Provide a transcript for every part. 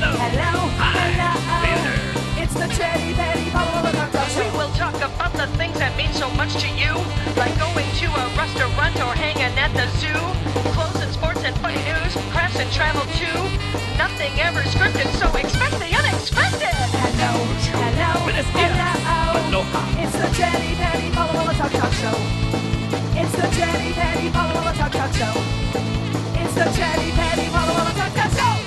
Hello. It's the Chatty Patty Talk Show. We will talk about the things that mean so much to you, like going to a restaurant or hanging at the zoo, clothes and sports and funny news, crafts and travel too. Nothing ever scripted, so expect the unexpected. Hello. It's the Chatty Patty Talk Show. It's the Chatty Patty Talk Show. It's the Chatty Patty Talk Show.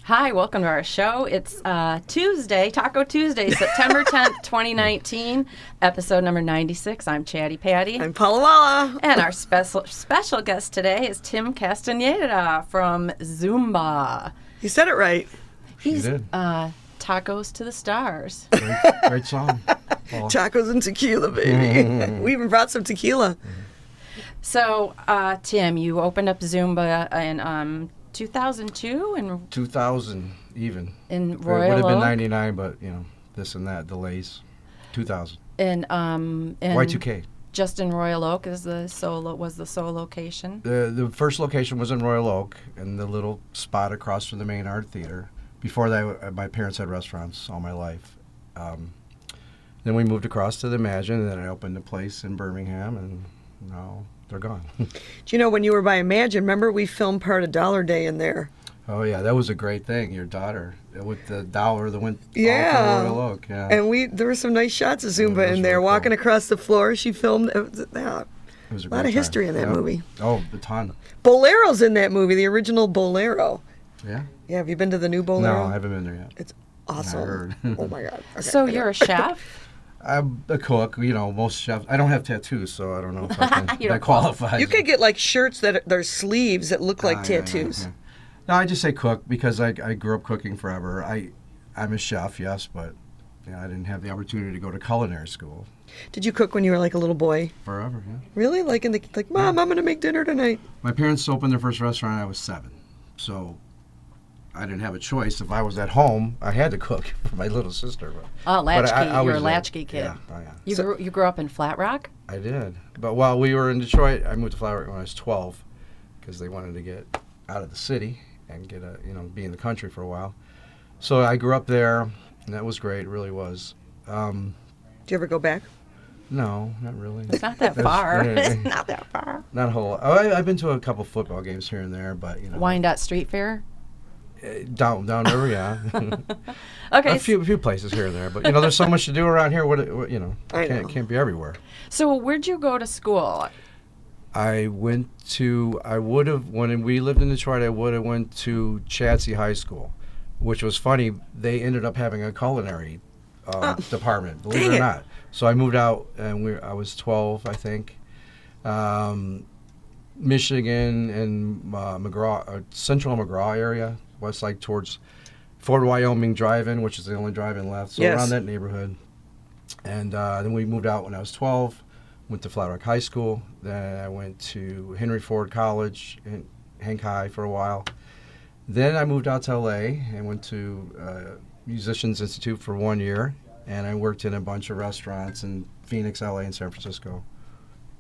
Hi, welcome to our show. It's Tuesday, Taco Tuesday, September 10th, 2019, episode number 96. I'm Chatty Patty. I'm Paula Walla. And our special guest today is Tim Castaneda from Zumba. You said it right. He's You did. Tacos to the Stars. Great song. Paul. Tacos and tequila, baby. We even brought some tequila. So, Tim, you opened up Zumba in 2002 and 2000 even. in It Royal would have been Oak. 99, but this and that delays. 2000. And Y2K. just in Royal Oak was the sole location. The first location was in Royal Oak, in the little spot across from the main art theater. Before that, my parents had restaurants all my life. Then we moved across to the Imagine, and then I opened a place in Birmingham, and now they're gone. Do you know when you were by Imagine, remember we filmed part of Dollar Day in there? Oh, yeah, that was a great thing. Your daughter, with the dollar that went Yeah. all from Royal Oak. Yeah. And there were some nice shots of Zumba was in there, really walking cool. across the floor. She filmed yeah, It was a a lot great of history time. in that Yep. movie. Oh, a ton. Bolero's in that movie, the original Bolero. Yeah? Yeah, have you been to the new No, Bolero? I haven't been there yet. It's awesome. heard. Oh my God. Okay. So you're a chef? I'm a cook. Most chefs. I don't have tattoos, so I don't know if I can. You that don't qualifies. You could get like shirts that there's sleeves that look like Ah, yeah, tattoos. yeah. No, I just say cook because I grew up cooking forever. I'm a chef, yes, but I didn't have the opportunity to go to culinary school Did you cook when you were like a little boy? forever. Yeah. Really? Like Mom, I'm gonna make dinner tonight. My parents opened their first restaurant when I was 7, so I didn't have a choice. If I was at home, I had to cook for my little sister. Oh, latchkey. I You're a was latchkey kid. Yeah, oh, yeah. You grew up in Flat Rock? I did. But while we were in Detroit, I moved to Flower when I was 12 because they wanted to get out of the city and get be in the country for a while. So I grew up there, and that was great. It really was. Did you ever go back? No, not really. It's not that That's- far. yeah, It's not that far. Not a whole lot. Oh, I've been to a couple football games here and there, but Wyandotte Street Fair? downriver, yeah. Okay. a few places here and there, but there's so much to do around here. I know. Can't be everywhere. So where'd you go to school? When we lived in Detroit, I would have went to Chadsey High School, which was funny. They ended up having a culinary department, believe dang it or it. not. So I moved out, and I was 12, I think. Michigan and McGraw, central McGraw area, west like towards Fort Wyoming Drive-In, which is the only drive-in left. So Yes. around that neighborhood. And then we moved out when I was 12. Went to Flat Rock High School. Then I went to Henry Ford College in Hank High for a while. Then I moved out to LA and went to Musicians Institute for 1 year. And I worked in a bunch of restaurants in Phoenix, LA, and San Francisco.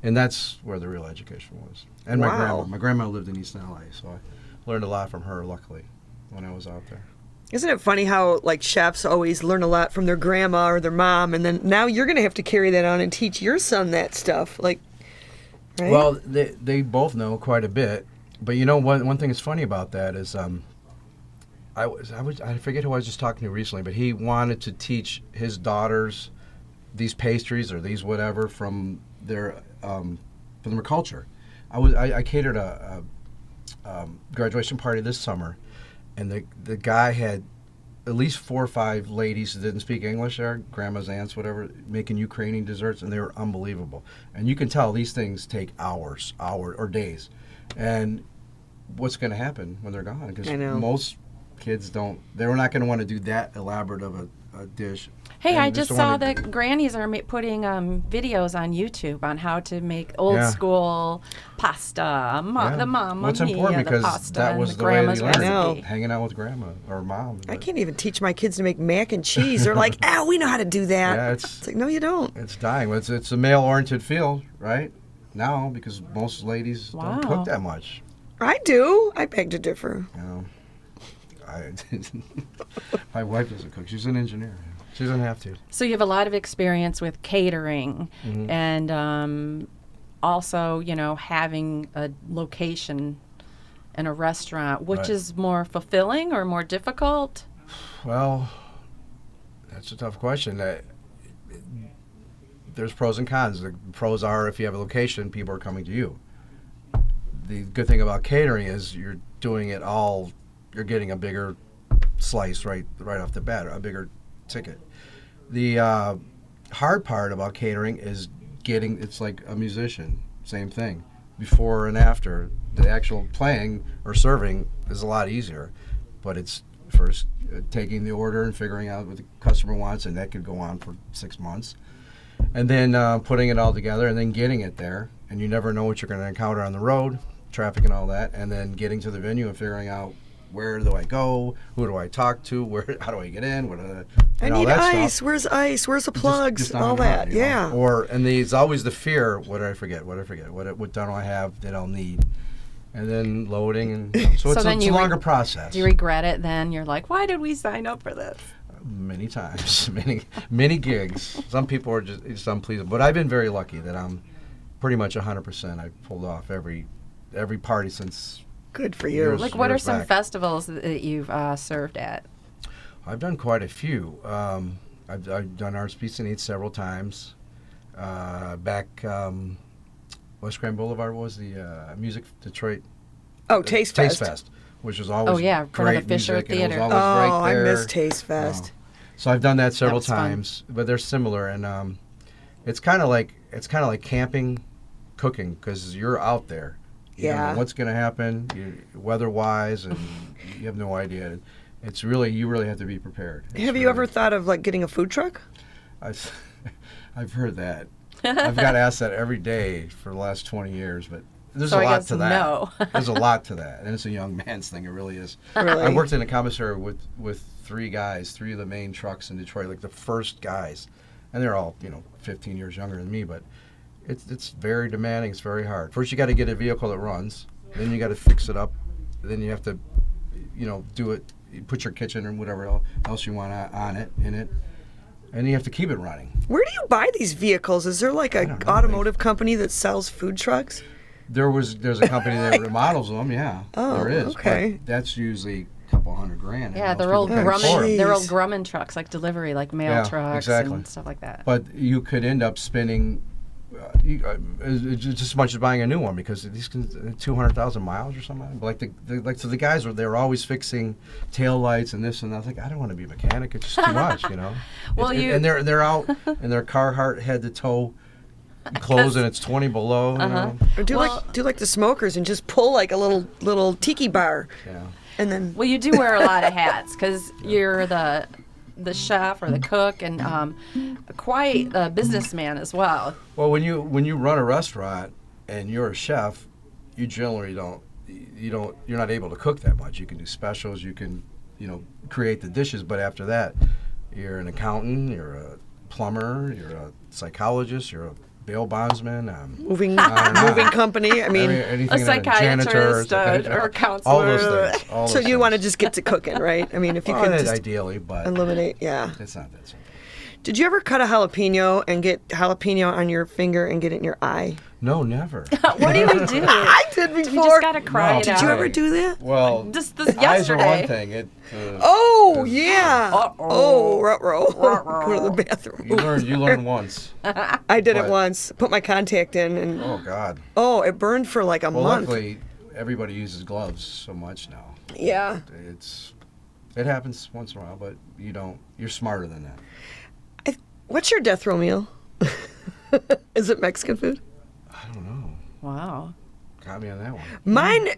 And that's where the real education was. And my Wow. grandma. My grandma lived in East LA, so I learned a lot from her, luckily, when I was out there. Isn't it funny how like chefs always learn a lot from their grandma or their mom, and then now you're gonna have to carry that on and teach your son that stuff, like. Right? Well, they both know quite a bit, but one thing that's funny about that is I forget who I was just talking to recently, but he wanted to teach his daughters these pastries or these whatever from their culture. I catered a graduation party this summer, and the guy had at least 4 or 5 ladies that didn't speak English there, grandma's aunts, whatever, making Ukrainian desserts, and they were unbelievable. And you can tell these things take hours or days. And what's going to happen when they're gone? Because I know. most kids they're not going to want to do that elaborate of a dish. Hey, And I just don't saw wanna- that grannies are videos on YouTube on how to make old Yeah. school pasta. Yeah. The mama Well, it's mia, important the because pasta, that and was the the way grandma's they learned. recipe. Hanging out with grandma or mom. I But, can't even teach my kids to make mac and cheese. They're like, "Ow, we know how to do that." Yeah, it's like, no, you don't. It's dying. It's a male-oriented field, right? Now, because most ladies Wow. don't cook that much. I do. I beg to differ. My wife doesn't cook. She's an engineer. She doesn't have to. So you have a lot of experience with catering and also, having a location in a restaurant. Which Right. is more fulfilling or more difficult? Well, that's a tough question. There's pros and cons. The pros are if you have a location, people are coming to you. The good thing about catering is you're doing it all. You're getting a bigger slice right off the bat, a bigger ticket. The hard part about catering is it's like a musician, same thing. Before and after, the actual playing or serving is a lot easier, but it's first taking the order and figuring out what the customer wants, and that could go on for 6 months. And then putting it all together and then getting it there, and you never know what you're going to encounter on the road, traffic and all that, and then getting to the venue and figuring out where do I go, who do I talk to, how do I get in, I all need that ice. stuff. Where's ice? Where's the plugs? Just on all and on, that. you know? Yeah. And there's always the fear, what did I forget? What don't I have that I'll need? And then loading, and so it's then a longer process. Do you regret it then? You're like, why did we sign up for this? Many times, many gigs. Some people are just unpleasant, but I've been very lucky that I'm pretty much 100%. I've pulled off every party since. Good for you. Years. Like, what are some back. festivals that you've served at? I've done quite a few. I've done Arts, Peace, and Eats several times. Back West Grand Boulevard was the Music Detroit. Oh, Taste Fest. Which was always in front of great the Fisher music, and it was Theater. always Oh, right there. I miss Taste Fest. So I've done that several was fun. times, but they're similar, and it's kind of like camping, cooking, because you're out there. You don't Yeah. know what's going to happen, weather-wise, and you have no idea. It's really you really have to be prepared. Have you ever thought of like getting a food truck? I've heard that. I've got asked that every day for the last 20 years, but there's So a I lot guess to that. no. There's a lot to that, and it's a young man's thing. It really is. Really? I worked in a commissary with three of the main trucks in Detroit, like the first guys, and they're all 15 years younger than me, but it's very demanding. It's very hard. First, you got to get a vehicle that runs. Then you got to fix it up. Then you have to, do it. You put your kitchen and whatever else you want in it, and you have to keep it running. Where do you buy these vehicles? Is there like an don't know. automotive company that sells food trucks? There's a company that remodels them. Yeah, Oh, there is. okay. But that's usually a couple $100,000. and Yeah, most they're old people can't afford Grumman. it. They're old Jeez. Grumman trucks, like delivery, like mail Yeah, trucks exactly. and stuff like that. But you could end up spending just as much as buying a new one, because these can 200,000 miles or something. Like the guys they're always fixing tail lights and this and that. I was like, I don't want to be a mechanic. It's just too much, Well, and they're out in their Carhartt head to toe clothes, and it's 20 below. Or do like the smokers and just pull like a little tiki bar, Yeah. and then Well, you do wear a lot of hats because you're the chef or the cook and quite a businessman as well. Well, when you run a restaurant and you're a chef, you generally you're not able to cook that much. You can do specials, you can create the dishes, but after that, you're an accountant, you're a plumber, you're a psychologist, you're a bail bondsman, moving moving company. I mean, anything A janitor, psychiatrist or a counselor. all those things. All so those you want to things. just get to cooking, right? I mean, if you Well, could that just ideally, but eliminate, yeah. it's not that simple. Did you ever cut a jalapeno and get jalapeno on your finger and get it in your eye? No, never. What do you do? I did before. You just gotta cry No. it Did out. Did you ever do that? Well, Just this eyes are yesterday. one thing. Oh yeah. Uh-oh. Oh, ruh-roh. Ruh-roh. Go to the bathroom. You learn once. I did it But- once. Put my contact in, and Oh God. it burned for like a Well, month. luckily, everybody uses gloves so much now. Yeah. It happens once in a while, but you're smarter than that. What's your death row meal? Is it Mexican food? I don't know. Wow. Got me on that one. Mine,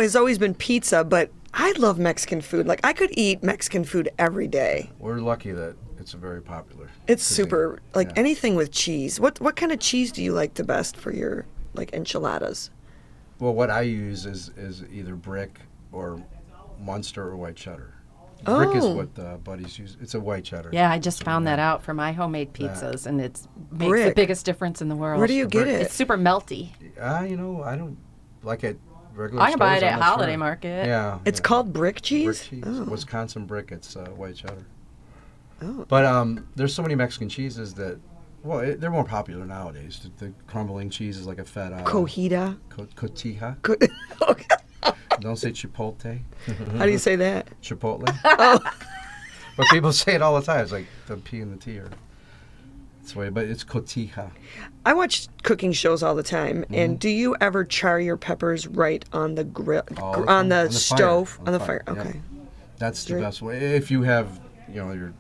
has always been pizza, but I love Mexican food. Like, I could eat Mexican food every day. We're lucky that it's a very popular. It's cuisine. super, like Yeah. anything with cheese. What kind of cheese do you like the best for your, like, enchiladas? Well, what I use is either brick or Munster or white cheddar. Oh. Brick is what buddies use. It's a white cheddar. Yeah, I just found that out for my homemade pizzas, and it makes the Brick. biggest difference in the world. Where do you get it? It's super melty. I don't like it regular I can buy it stores, at I'm not Holiday sure. Market. Yeah. It's yeah. called brick cheese? Brick cheese. Oh. Wisconsin brick. It's white cheddar. Oh. But there's so many Mexican cheeses that, well, they're more popular nowadays. The crumbling cheese is like a feta. Cojita. Cotija. Okay. Don't say chipotle. How do you say that? Chipotle. Oh. But people say it all the time. It's like the P and the T are. It's way, but it's cotija. I watch cooking shows all the time, and do you ever char your peppers right on the grill, All the on time. the stove, On on the the fire? fire, yep. Okay. That's the Great. best way. If you have, your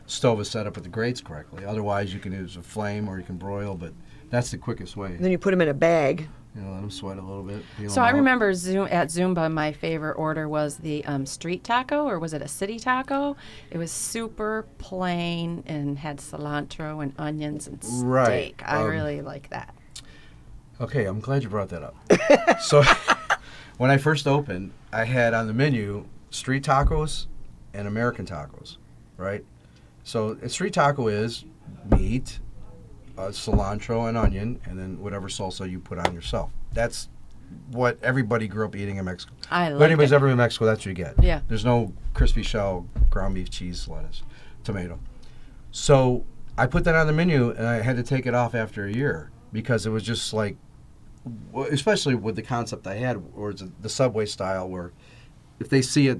stove is set up with the grates correctly. Otherwise, you can use a flame or you can broil, but that's the quickest way. And then you put them in a bag. Let them sweat a little bit. peel So them I out. remember at Zumba, my favorite order was the street taco, or was it a city taco? It was super plain and had cilantro and onions and steak. Right, I really like that. Okay, I'm glad you brought that up. So, when I first opened, I had on the menu street tacos and American tacos, right? So, a street taco is meat, cilantro and onion, and then whatever salsa you put on yourself. That's what everybody grew up eating in Mexico. I If like anybody's it. ever in Mexico, that's what you get. Yeah. There's no crispy shell, ground beef, cheese, lettuce, tomato. So I put that on the menu, and I had to take it off after a year because it was just like, especially with the concept I had, or the Subway style, where if they see it,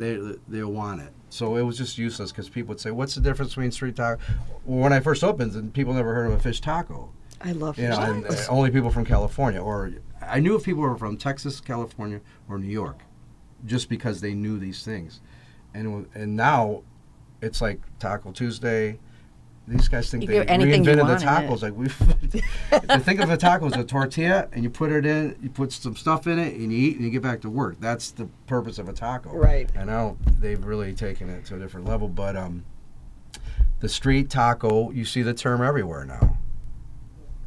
they'll want it. So it was just useless because people would say, "What's the difference between street taco?" Well, when I first opened, and people never heard of a fish taco. I love You fish know, and tacos. only people from California, or I knew if people were from Texas, California, or New York, just because they knew these things, and now it's like Taco Tuesday. These guys think You they get anything you reinvented the want in it. tacos. Like they think of a taco as a tortilla, and you put it in, you put some stuff in it, and you eat, and you get back to work. That's the purpose of a taco. Right. And now they've really taken it to a different level. But the street taco, you see the term everywhere now.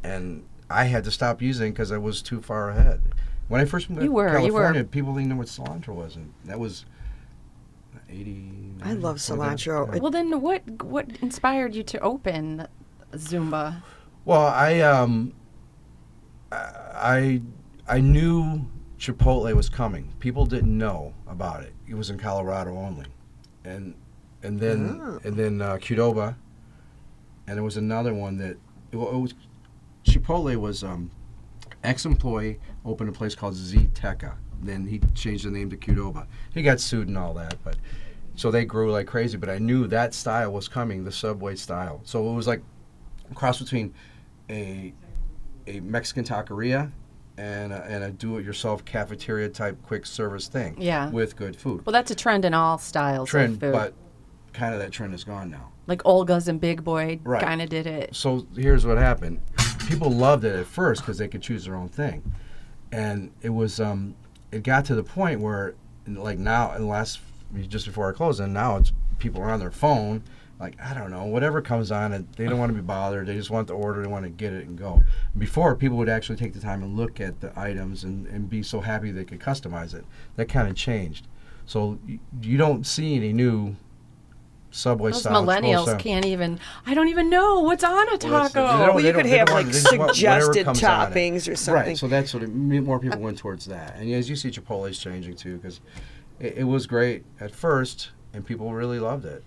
And I had to stop using because I was too far ahead. When I first moved to California, people didn't know what cilantro was, and that was 80. I love cilantro. Yeah. Well, then what inspired you to open Zumba? Well, I knew Chipotle was coming. People didn't know about it. It was in Colorado only, and then Qdoba, and there was another one that it was. Chipotle was ex-employee opened a place called Z-Teca. Then he changed the name to Qdoba. He got sued and all that, but so they grew like crazy. But I knew that style was coming, the Subway style. So it was like a cross between a Mexican taqueria and a do-it-yourself cafeteria type quick service thing. Yeah. With good food. Well, that's a trend in all styles of food. But kind of that trend is gone now. Like Olga's and Big Boy Right. kind of did it. So here's what happened. People loved it at first because they could choose their own thing, and it was it got to the point where, like now, in the last just before I closed, and now it's people are on their phone, like I don't know, whatever comes on, and they don't want to be bothered. They just want the order, they want to get it and go. Before, people would actually take the time and look at the items and be so happy they could customize it. That kind of changed. So you don't see any new Subway Those style. millennials can't even. I don't even know what's on a Well, taco. Well, you could have like they just want whatever suggested comes on it. toppings or something. Right, so that's what more people went towards that. And as you see, Chipotle's changing too because it was great at first and people really loved it.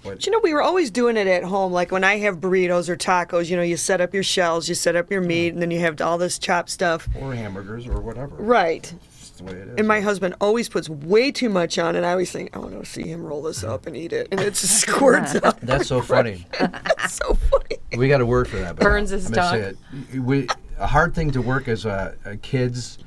But you know, we were always doing it at home. Like when I have burritos or tacos, you know, you set up your shells, you set up your meat, and then you have all this chopped stuff. Or hamburgers or whatever. Right. It's the way it is. And my husband always puts way too much on, and I always think, I want to see him roll this up and eat it. And it just squirts up. That's so funny. It's so funny. We got a word for that. but Burns his I'm gonna say tongue. it. A hard thing to work as kids,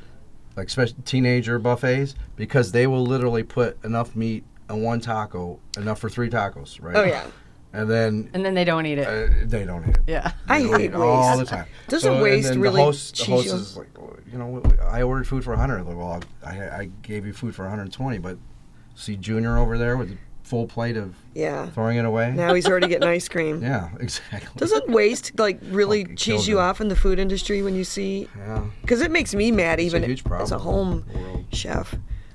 like especially teenager buffets, because they will literally put enough meat on one taco, enough for 3 tacos, right? Oh, yeah. And then they don't eat it. they don't eat it. Yeah. I They don't hate eat it all the waste. time. Doesn't and waste then really the host cheese you? is like, well, you know, I ordered food for 100. I'm like, well, I gave you food for 120, but see Junior over there with a full plate of Yeah. throwing it away? Now he's already getting ice cream. Yeah, exactly. Doesn't waste like really Fucking cheese kills you it. off in the food industry when you see? Yeah. Because it makes me mad It's a even huge problem as a in home the world. chef.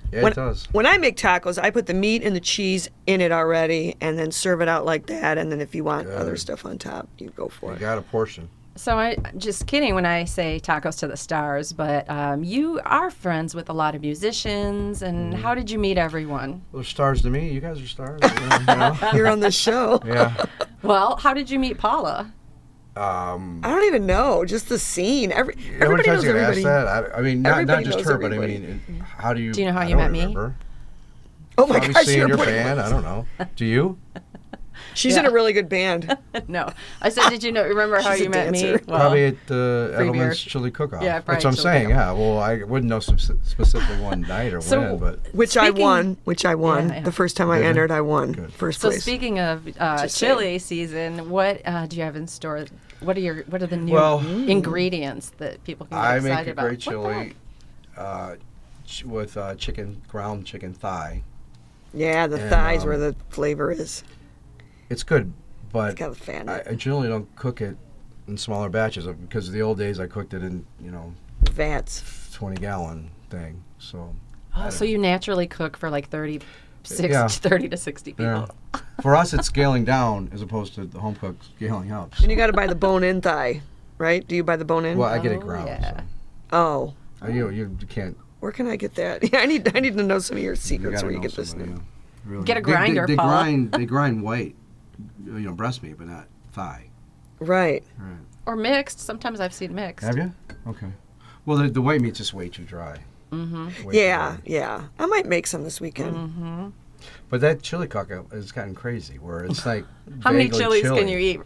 Yeah, when, it does. When I make tacos, I put the meat and the cheese in it already, and then serve it out like that. And then if you want other Good. stuff on top, you go for You it. got a portion. So I just kidding when I say tacos to the stars, but you are friends with a lot of musicians, and how did you meet everyone? Well, they're stars to me. You guys are stars. You know? You're on the show. Yeah. Well, how did you meet Paula? I don't even know. Just the scene. How many Everybody times knows you get asked everybody. that? I mean, not Everybody just knows her, but I everybody. mean, how do you? Do you know how I you don't met me? remember. Oh my Probably gosh, seeing you're your putting- band. I don't know. Do you? She's in a really good band. No, I said, did you remember how She's a you met me? dancer. Well, Probably at the free beer. Edelman's Chili Cook-Off. Yeah, That's probably what I'm chili saying. cook-off. Yeah. Well, I wouldn't know specifically one night or So- when, but Which Speaking- I won. Yeah. The first time I Did you? entered, I won. Good. First So place. speaking of Just chili season, what do you have in store? What are the new Well, ingredients that people can get I excited make a about? great What the chili with ground chicken thigh. Yeah, the And, thighs where the flavor is. It's good, but It's got the fat in it. I generally don't cook it in smaller batches because the old days I cooked it in Vats. 20-gallon thing. So Oh, so you naturally cook for like 30 Yeah. 30 to 60 people. yeah. For us, it's scaling down as opposed to the home cook scaling up. And you got to buy the bone-in thigh, right? Do you buy the bone-in? Well, I get it Oh, ground. yeah. Oh, So. You can't. where can I get that? Yeah, I need to know some of your You secrets gotta where you know get this somebody, new. yeah. Really. Get a grinder, They Paula. grind. They grind white, breast meat, but not thigh. Right. Right. Or mixed. Sometimes I've seen mixed. Have you? Okay. Well, the white meat's just way too dry. Mm-hmm. Yeah. I might make some this weekend. But that chili cook has gotten crazy, where it's like How many vaguely chilies chili. can you eat?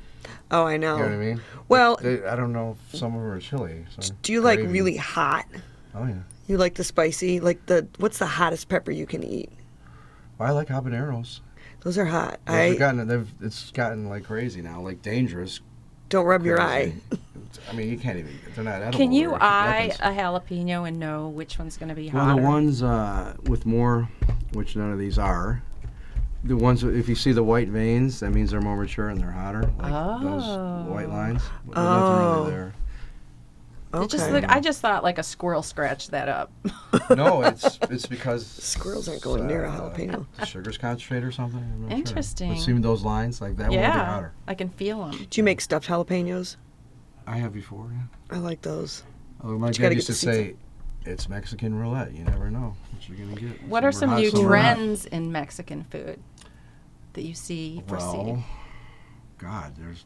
Oh, I know. You know what I mean? Well, I don't know if some of them are chili. So do you like gravy. really hot? Oh yeah. You like the spicy? What's the hottest pepper you can eat? Well, I like habaneros. Those are hot. It's gotten like crazy now, like dangerous. Don't rub your eye. crazy. I mean, you can't even. They're not edible. Can you They're eye weapons. a jalapeno and know which one's going to be Well, hotter? the ones with more, which none of these are, the ones if you see the white veins, that means they're more mature and they're hotter. Like those white lines. There's nothing really there. It just Okay. I just thought like a squirrel scratched that up. No, it's because Squirrels aren't going near a jalapeno. The sugar's concentrated or something. I'm not sure. Interesting. But see those lines like that will be Yeah, hotter. I can feel them. Do you make stuffed jalapenos? I have before. Yeah. I like those. Oh, my But you gotta dad used get to the say, "It's Mexican roulette. You never know what you're gonna get." What are Some some hot, new some are hot. trends in Mexican food that you see foresee? Well, God, there's.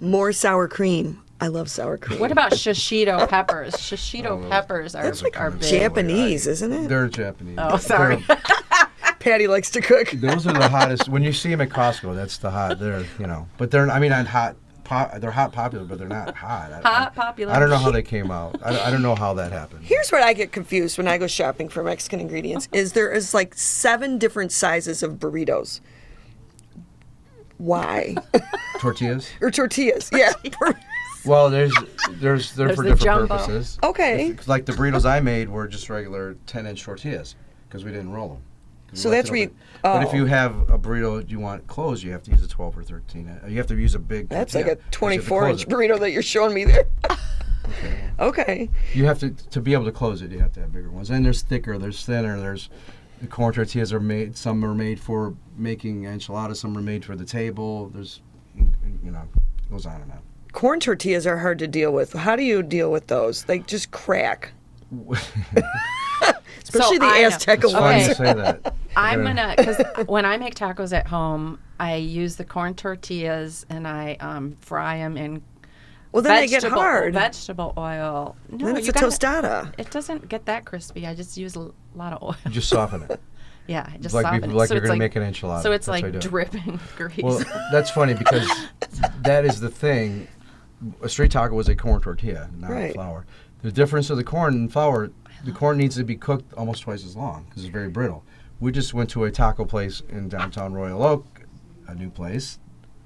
More sour cream. I love sour cream. What about shishito peppers? Shishito Oh, peppers are, That's like are big. Japanese, isn't it? They're Japanese. Oh, sorry. Patty likes to cook. Those are the hottest. When you see them at Costco, that's the hot. They're but they're. I mean, not hot. They're hot popular, but they're not hot. Hot popular. I don't know how they came out. I don't know how that happened. Here's where I get confused when I go shopping for Mexican ingredients is there is like 7 different sizes of burritos. Why? Tortillas. Or tortillas. Yeah. Well, they're for the different jumbo. purposes. Okay. Like the burritos I made were just regular 10-inch tortillas because we didn't roll them. So that's where you. But if oh. you have a burrito you want closed, you have to use a 12 or 13. You have to use a big. That's like tortilla, a 'cause you have to 24-inch close it. burrito that you're showing me there. Okay. You have to be able to close it. You have to have bigger ones. And there's thicker. There's thinner. There's the corn tortillas are made. Some are made for making enchiladas. Some are made for the table. There's, it goes on and on. Corn tortillas are hard to deal with. How do you deal with those? They just crack. Especially So the I know. Azteca It's funny Okay. you say that. I'm gonna, because when I make tacos at home, I use the corn tortillas and I fry them in Well, then they get hard. vegetable oil. No, Then it's you a gotta- tostada. It doesn't get that crispy. I just use a lot of oil. You just soften it. Yeah, I just Like soften you're it. like So you're it's gonna make an enchilada. So it's That's how you like do it. dripping grease. Well, that's funny because that is the thing. A street taco was a corn tortilla, not Right. flour. The difference of the corn and flour, the corn needs to be cooked almost twice as long because it's very brittle. We just went to a taco place in downtown Royal Oak, a new place,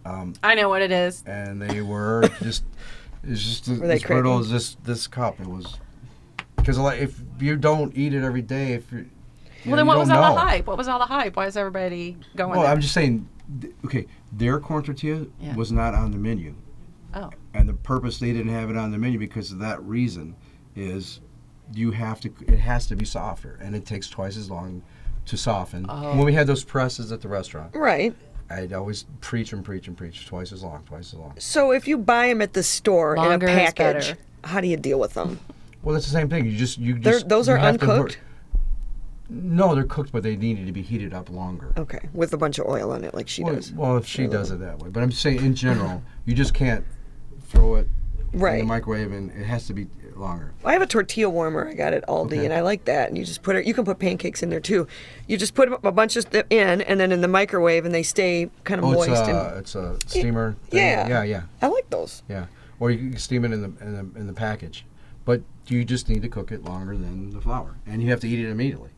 I know what it is. and they were just it's just Were they as brittle crazy? as this cup. It was because if you don't eat it every day, if you Well, then you what was don't all the know. hype? What was all the hype? Why is everybody going Well, there? I'm just saying, okay, their corn tortilla Yeah. was not on the menu. Oh. And the purpose they didn't have it on the menu because of that reason is it has to be softer and it takes twice as long to soften. Oh. When we had those presses at the restaurant, Right. I'd always preach and preach and preach. Twice as long. So if you buy them at the store Longer in a is package, better. how do you deal with them? Well, that's the same thing. Those you are have to uncooked? No, they're cooked, but they needed to be heated up longer. Okay, with a bunch of oil in it like she does. Well, if she does it that way. But I'm just saying, in general, you just can't throw it in Right. the microwave, and it has to be longer. I have a tortilla warmer I got at Aldi, Okay. and I like that. And you just put it. You can put pancakes in there too. You just put a bunch of them in, and then in the microwave, and they stay kind of moist. It's a steamer thing. Yeah. Yeah. I like those. Yeah. Or you can steam it in the package. But you just need to cook it longer than the flour. And you have to eat it immediately.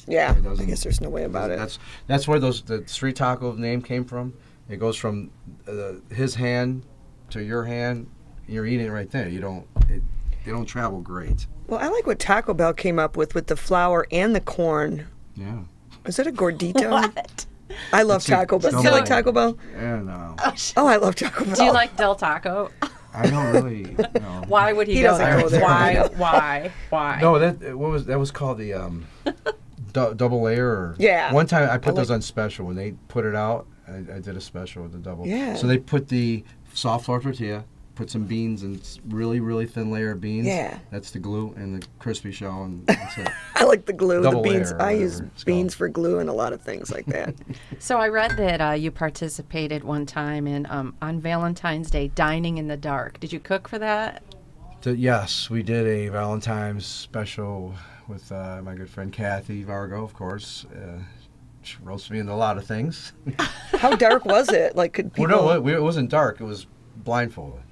Yeah, I guess there's no way about it. That's where the street taco name came from. It goes from his hand to your hand. You're eating it right there. They don't travel great. Well, I like what Taco Bell came up with the flour and the corn. Yeah. Is that a gordita? What? I love Taco Bell. Do you like Taco Bell? Yeah, no. Oh, I love Taco Bell. Do you like Del Taco? I don't really. No. Why would he, He go doesn't there? go there. Why? No, that was called the double layer. Or Yeah. One time I put those on special when they put it out. I did a special with the double. Yeah. So they put the soft flour tortilla, put some beans and really really thin layer of beans. Yeah. That's the glue and the crispy shell and that's it. I like the glue, Double the beans. layer or I use whatever it's beans called. for glue and a lot of things like that. So I read that you participated one time in on Valentine's Day dining in the dark. Did you cook for that? Yes, we did a Valentine's special with my good friend Kathy Vargo, of course. She roasted me into a lot of things. How dark was it? Like, could people? Well, no, it wasn't dark. It was blindfolded.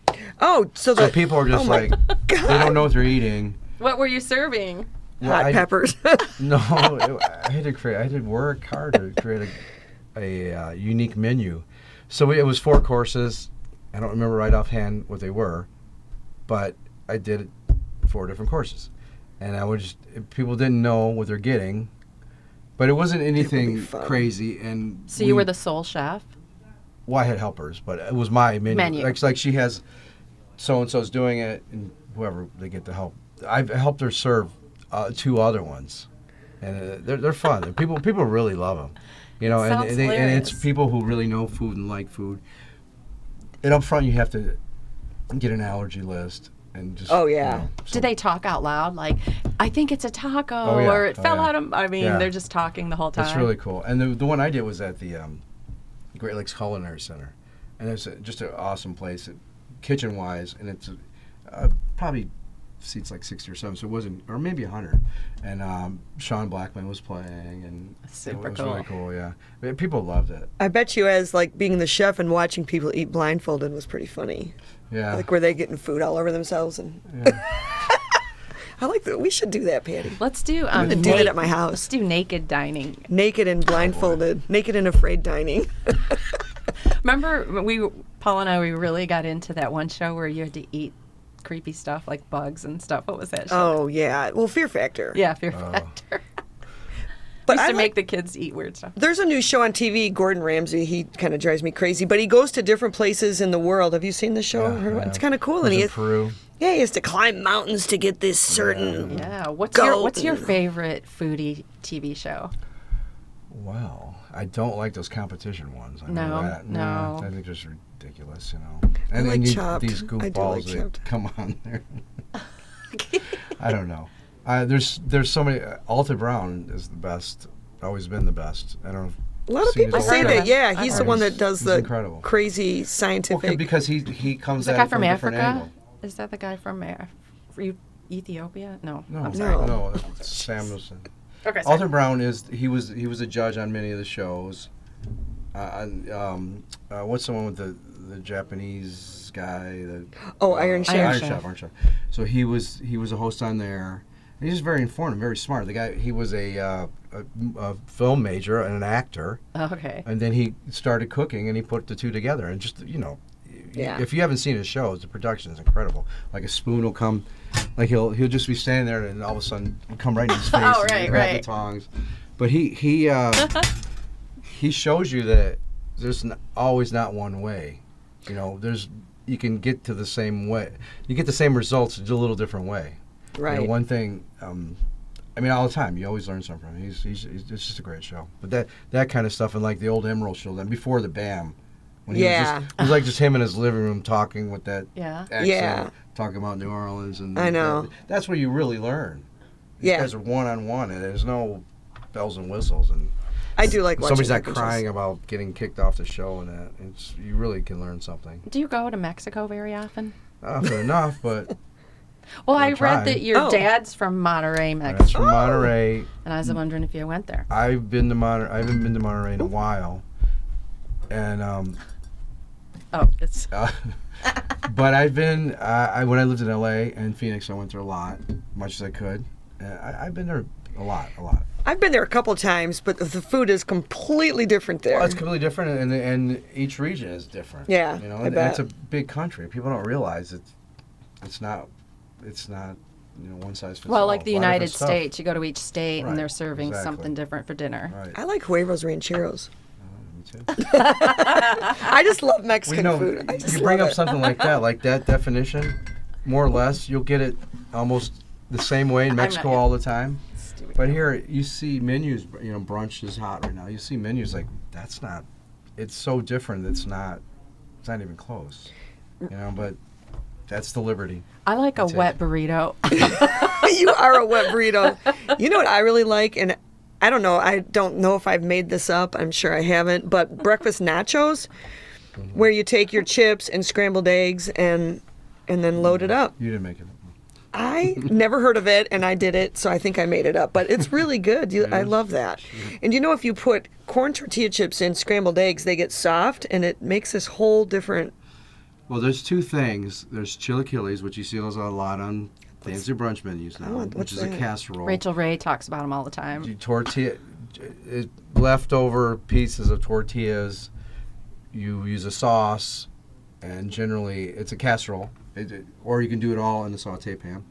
Oh, so So people are just my like, they don't know what they're eating. What were you serving? hot peppers. No, I had to work hard to create a unique menu. So it was 4 courses. I don't remember right offhand what they were, but I did 4 different courses, and people didn't know what they're getting, but it wasn't anything fun. crazy. And So you were the sole chef? Well, I had helpers, but it was my menu. Like she has, so and so's doing it, and whoever they get to help. I've helped her serve 2 other ones, and they're fun. And people really love them, you know. Sounds And it's hilarious. people who really know food and like food. And up front, you have to get an allergy list and just. Oh, yeah. You know, Do they talk out loud like, I think it's a taco, Oh, yeah. or it Oh, fell yeah. out of, I mean, Yeah. they're just talking the whole time. That's really cool. And the one I did was at the Great Lakes Culinary Center, and it's just an awesome place, kitchen wise, and it's probably seats like 60 or 70, so it wasn't, or maybe 100. And Sean Blackman was playing, and Super it was cool. really cool. Yeah, people loved it. I bet you, as like being the chef and watching people eat blindfolded was pretty funny. Yeah, Like, were they getting food all over themselves? And yeah. I like that. We should do that, Patty. Let's do I'm gonna do that at my Let's house. do naked dining. Naked and blindfolded. Naked and afraid dining. Remember, Paul and I, we really got into that one show where you had to eat creepy stuff like bugs and stuff. What was that show? Oh yeah. Well, Fear Factor. Yeah, Fear Factor. But Used I to like- make the kids eat weird stuff. There's a new show on TV, Gordon Ramsay. He kind of drives me crazy, but he goes to different places in the world. Have you seen the show? Yeah, It's kind of cool. It was And in Peru. he has to climb mountains to get this certain. Yeah. What's Goat. your favorite foodie TV show? Wow, I don't like those competition ones. I know No, that. no. I think they're just ridiculous, you know. And like then Chopped. these I do goofballs like that Chopped. come on there. I don't know. There's so many. Alta Brown is the best. Always been the best. I don't know. A lot of seen people his say whole that. thing. Yeah, I've he's the heard one He's- that does he's the incredible. crazy Okay, scientific. because he comes Is that at guy it from a different Africa? angle. Is that the guy from Ethiopia? No. No, I'm sorry. no, that's Samuelson. Okay, sorry. Alton Brown was a judge on many of the shows. What's the one with the Japanese guy? Iron Chef. Iron Chef. So he was a host on there. And he's very informative, very smart. The guy, he was a film major and an actor, Okay. and then he started cooking, and he put the two together. And just Yeah. if you haven't seen his shows, the production is incredible. Like a spoon will come, like he'll just be standing there, and all of a sudden it'll come right in his face. Oh, and right, grab right. the tongs. But he shows you that there's always not one way. You know, you can get to the same way. You get the same results, just a little different way. Right. One thing I mean, all the time. You always learn something from him. He's it's just a great show. But that kind of stuff, and like the old Emerald show, then before the BAM, when he it was like just him in his living room talking with that accent, talking about New Orleans, and I know that's where you really learn. These guys are one-on-one, and there's no bells and whistles, and I do like watching somebody's not crying about getting kicked off the show, and that you really can learn something. Do you go to Mexico very often? Often enough, but. Well, I read that your dad's from Monterrey, Mexico. That's from Monterey. And I was wondering if you went there. I haven't been to Monterey in a while, and it's. But I've been. When I lived in L.A. and Phoenix, I went there a lot, much as I could. I've been there a lot. I've been there a couple times, but the food is completely different there. Well, it's completely different, and each region is different. Yeah, you know, I and bet. it's a big country. People don't realize it's not. One size fits all. Well, like the A lot of United different States, you go to each state Right, and they're serving exactly. something different for dinner. Right. I like huevos rancheros. Me too. I just love Mexican Well, food. I just you bring love up it. something like that definition, more or less, you'll get it almost the same way in Mexico all the time. Stupid. But here, you see menus, brunch is hot right now. You see menus like, it's so different, it's not even close. But that's the liberty. I like a wet burrito. You are a wet burrito. You know what I really like, and I don't know if I've made this up. I'm sure I haven't, but breakfast nachos, where you take your chips and scrambled eggs and then load it up. You didn't make it up. I never heard of it, and I did it, so I think I made it up. But it's really good. I love that. And if you put corn tortilla chips in scrambled eggs, they get soft, and it makes this whole different. Well, there's two things. There's chilaquiles, which you see those a lot on fancy brunch menus now, which is a casserole. Rachel Ray talks about them all the time. Leftover pieces of tortillas. You use a sauce, and generally it's a casserole, or you can do it all in the saute pan.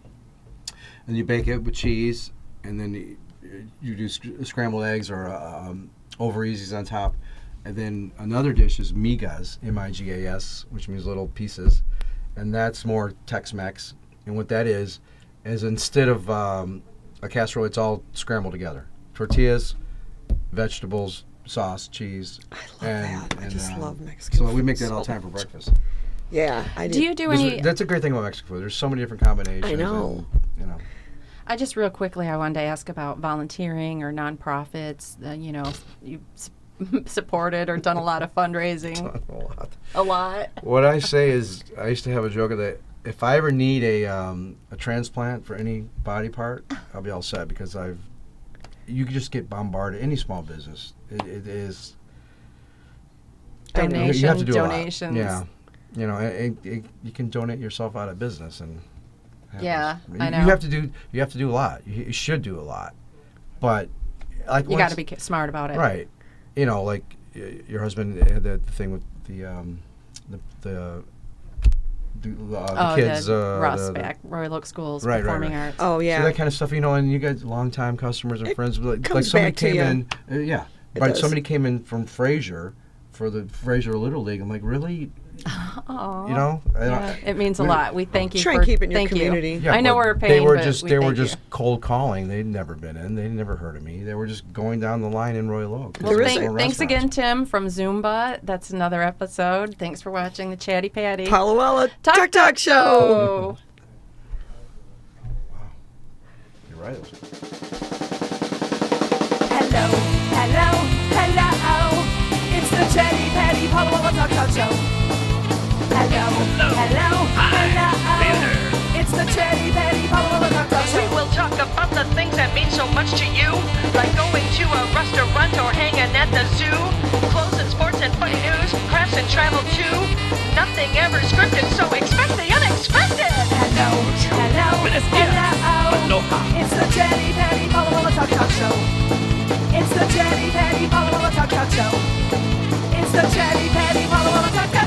And you bake it with cheese, and then you do scrambled eggs or over easies on top. And then another dish is migas, M-I-G-A-S, which means little pieces, and that's more Tex-Mex. And what that is instead of a casserole, it's all scrambled together: tortillas, vegetables, sauce, cheese. I love that. I just love Mexican food. So we make that all the time for breakfast. Yeah, I do. Do you do any? That's a great thing about Mexican food. There's so many different combinations. I know. And, I just real quickly, I wanted to ask about volunteering or nonprofits. You supported or done a lot of fundraising. A lot. What I say is, I used to have a joke that if I ever need a transplant for any body part, I'll be all set, because you can just get bombarded. Any small business, it is. Donations. You have to do Donations. a lot. Yeah, you can donate yourself out of business, and yeah, I know. You have to do a lot. You should do a lot, but like you got to be smart about it, right? Like your husband had that thing with the kids, Rossback, Royal Oak Schools, Performing Arts. Oh yeah, so that kind of stuff. And you guys longtime customers and friends. Like comes somebody back to came you. in, but somebody came in from Fraser for the Fraser Little League. I'm like, really? Yeah, it means a lot. We thank you Try for and keep it in your thank community. you. Yeah, I know but we're paying. They were but just we thank you. cold calling. They'd never been in. They'd never heard of me. They were just going down the line in Royal Oak. Well, thanks again, Tim from Zumba. That's another episode. Thanks for watching the Chatty Patty Palo Alto Talk Show. Show. You're right. Hello. It's the Chatty Patty Palo Alto Talk Show. Hello. It's the Chatty Patty Palo Alto Talk We Show. will talk about the things that mean so much to you, like going to a restaurant or hanging at the zoo, clothes and sports and funny news, crafts and travel too. Nothing ever scripted, so expect the unexpected. Hello. It's the Chatty Patty